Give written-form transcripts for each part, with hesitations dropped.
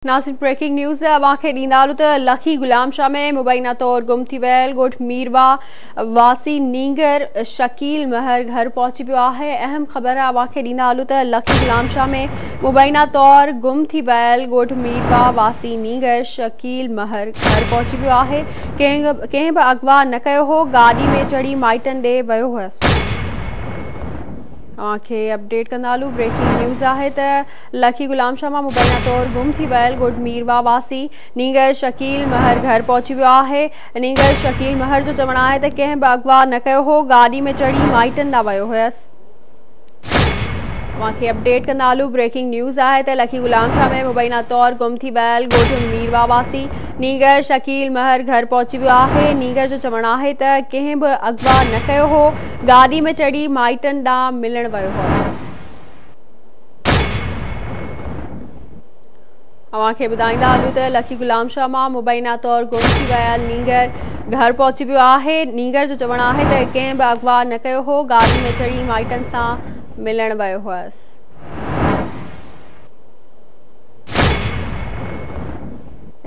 नाज़रीन breaking news अवांखे ॾींदालू त लखी गुलाम शाह में मुबैना तौर गुम थी वियल ॻोठ मीरवा वासी नींगर शकील महर घर पहुची पियो आहे। अहम ख़बर अवांखे ॾींदालू त लखी गुलाम शाह में मुबैना तौर गुम थी वियल ॻोठ मीरवा वासी नींगर शकील महर घर पहुची पियो आहे। कंहिं बि अगवा न कयो हो, गाॾी में चढ़ी माइटनि ॾे वियो हुयसि। अवांखे अपडेट कंदालू ब्रेकिंग न्यूज़ है तो लखी गुलाम शाह में मुबैना तौर गुम थी वियल ॻोठ मीरवा वासी नींगर शकील महर घर पहुची वियो आहे। नींगर शकील महर जो चवणु आहे त कंहिं बि अगवा न कयो हो, गाॾी में चढ़ी माइटनि ॾांहुं वियो हुयसि। अवांखे अपडेट कंदालू ब्रेकिंग न्यूज़ है तो लखी गुलाम शाह में मुबैना तौर गुम थी वियल ॻोठ मीरवा वासी नींगर शकील महर घर पहुची वियो आहे। नींगर जो चवणु आहे त कंहिं बि अगवा न कयो हो, गाॾी में चढ़ी माइटनि ॾांहुं मिलण वियो हो। अवांखे ॿुधाईंदा हलूं त लखी गुलाम शाह मां मुबैना तौर गुम थी वियल नींगर घर पहुची वियो आहे। नींगर जो चवणु आहे त कंहिं बि अगवा न कयो हो, गाॾी में चढ़ी माइटनि सां मिलण वियो हुयसि।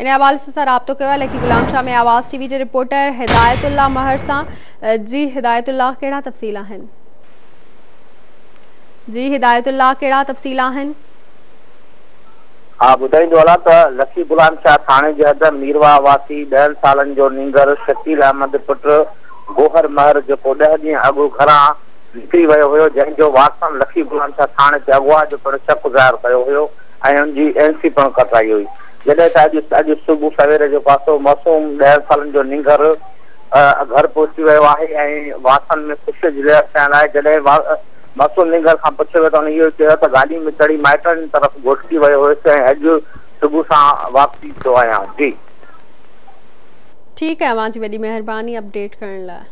इन हवाले से राब्तो कयो आहे लखी गुलाम शाह में आवाज़ टीवी के रिपोर्टर हिदायतुल्लाह महर सां। जी हिदायतुल्लाह, कहिड़ा तफ़सील आहिनि? जी हिदायतुल्लाह, कहिड़ा तफ़सील आहिनि? हाँ, ॿुधाईंदो हलां त लखी गुलाम शाह थाणे जे हद मीरवा वासी 10 सालनि जो नींगर शकील अहमद पुट गोहर महर जेको 10 ॾींहं अॻु घरां निकिरी वियो हुयो, जंहिंजो वासन लखी गुलाम शाह थाणे ते अगवा जो पिणु शक ज़ाहिर कयो हुयो ऐं हुनजी एनसी पिणु कटाई हुई। जॾहिं त अॼु सुबुह सवेरे जो पासो मासूम 10 सालनि जो नींगर घर पहुची वियो आहे ऐं वासन में ख़ुशी जी लहर थियण लाइ जॾहिं मासूम नींगर खां पुछियो वियो त हुन इहो चयो त गाॾी में चढ़ी माइटनि तरफ़ घोटकी वियो हुयुसि ऐं अॼु सुबुह सां वापसी थियो आहियां। जी ठीक है, अवां जी वॾी महिरबानी अपडेट करण लाइ।